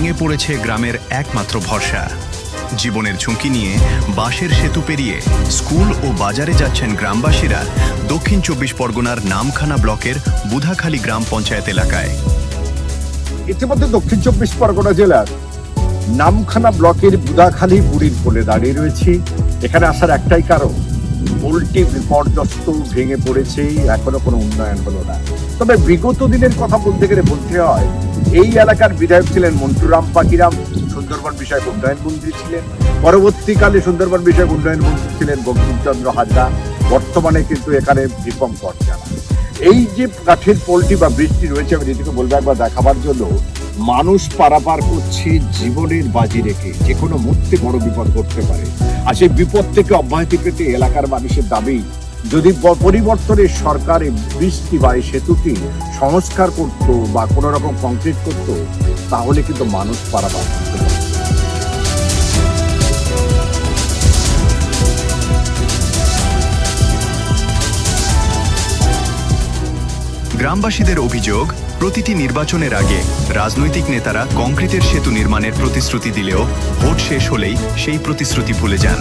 ভেঙে পড়েছে গ্রামের একমাত্র ভরসা। জীবনের ঝুঁকি নিয়ে বাঁশের সেতু পেরিয়ে স্কুল ও বাজারে যাচ্ছেন গ্রামবাসীরা দক্ষিণ 24 পরগনার নামখানা ব্লকের বুধাখালী গ্রাম পঞ্চায়েত এলাকায়। ইতিমধ্যে দক্ষিণ 24 পরগনা জেলার নামখানা ব্লকের বুধাখালী বুড়ির কোলে দাঁড়িয়ে রয়েছি। এখানে আসার একটাই কারণ, পোলটি বিপর্যস্ত, ভেঙে পড়েছে, এখনো কোনো উন্নয়ন হলো না। তবে বিগত দিনের কথা বলতে গেলে বলতে হয়, এই এলাকার বিধায়ক ছিলেন মন্টুরাম পাকিরাম, সুন্দরবন বিষয়ক উন্নয়ন মন্ত্রী ছিলেন। পরবর্তীকালে সুন্দরবন বিষয়ক উন্নয়ন মন্ত্রী ছিলেন বঙ্কিমচন্দ্র হাজরা। বর্তমানে কিন্তু এখানে দীপঙ্কর জানা। এই যে কাঠের পোলটি বা বৃষ্টি রয়েছে, আমি রীতিকে বলবো একবার দেখাবার জন্য। মানুষ পারাপার করছে জীবনের বাজি রেখে, যে কোনো মুহূর্তে বড় বিপদ ঘটতে পারে। আর সেই বিপদ থেকে অব্যাহতি পেতে এলাকার মানুষের দাবি, যদি পরিবর্তনের সরকার এই বৃষ্টি বা এই সেতুটি সংস্কার করত বা কোনো রকম কংক্রিট করত, তাহলে কিন্তু মানুষ পারাপার করতে পারে। গ্রামবাসীদের অভিযোগ, প্রতিটি নির্বাচনের আগে রাজনৈতিক নেতারা কংক্রিটের সেতু নির্মাণের প্রতিশ্রুতি দিলেও ভোট শেষ হলেই সেই প্রতিশ্রুতি ভুলে যান।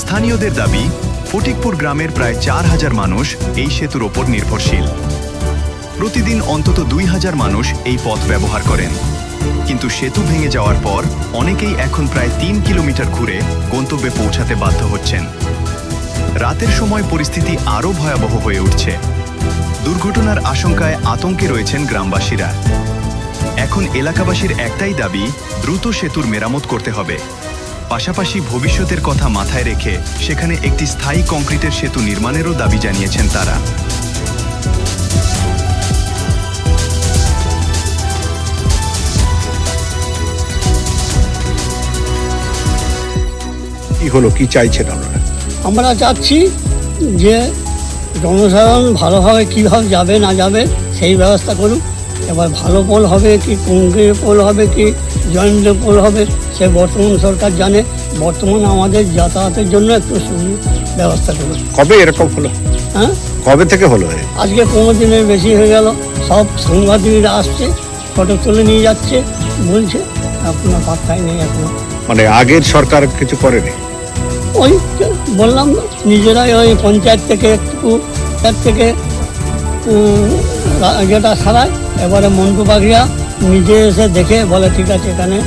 স্থানীয়দের দাবি, ফটিকপুর গ্রামের প্রায় 4000 মানুষ এই সেতুর ওপর নির্ভরশীল। প্রতিদিন অন্তত 2000 মানুষ এই পথ ব্যবহার করেন। কিন্তু সেতু ভেঙে যাওয়ার পর অনেকেই এখন প্রায় 3 কিলোমিটার ঘুরে গন্তব্যে পৌঁছাতে বাধ্য হচ্ছেন। রাতের সময় পরিস্থিতি আরও ভয়াবহ হয়ে উঠছে। দুর্ঘটনার আশঙ্কায় আতঙ্কে রয়েছেন গ্রামবাসীরা। এখন এলাকাবাসীর একটাই দাবি, দ্রুত সেতুর মেরামত করতে হবে। পাশাপাশি ভবিষ্যতের কথা মাথায় রেখে সেখানে একটি স্থায়ী কংক্রিটের সেতু নির্মাণেরও দাবি জানিয়েছেন তারা। কি হলো, কি চাইছেন আপনারা? আমরা চাচ্ছি যে জনসাধারণ ভালোভাবে কীভাবে যাবে না যাবে সেই ব্যবস্থা করুক। এবার ভালো পোল হবে কি কংক্রিট পোল হবে কি জয়েন্ট পোল হবে, সে বর্তমান সরকার জানে। বর্তমানে আমাদের যাতায়াতের জন্য একটু ব্যবস্থা করুন। কবে এরকম হলো? হ্যাঁ, কবে থেকে হলো? আজকে 15 দিনের বেশি হয়ে গেল। সব সাংবাদিকরা আসছে, ফটো তুলে নিয়ে যাচ্ছে, বলছে আপনার পাত্তাই নেই এখনো। মানে আগের সরকার কিছু করেনি? ওই বললাম না, নিজেরাই ওই পঞ্চায়েত থেকে যেটা সারায়, এবারে মন্টু পাখিরা নিজে এসে দেখে বলে ঠিক আছে এখানে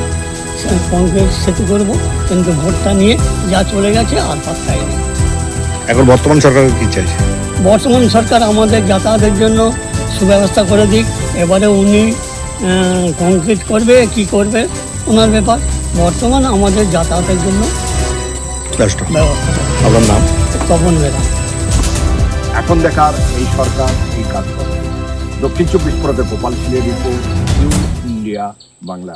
কংক্রিট সেতু করবো, কিন্তু ভোটটা নিয়ে যা চলে গেছে আর পাত্তাই নেই। এখন বর্তমান সরকার কি চাইছে? বর্তমান সরকার আমাদের যাতায়াতের জন্য সুব্যবস্থা করে দিক। এবারে উনি কংক্রিট করবে কি করবে ওনার ব্যাপার। বর্তমান আমাদের যাতায়াতের জন্য ব্যবস্থা। আপনার নাম? তপন বেরা। এখন দেখার এই সরকার এই কাজ করে। দক্ষিণ 24 পরগনার গোপাল সিলের রিপোর্ট, নিউ ইন্ডিয়া বাংলা।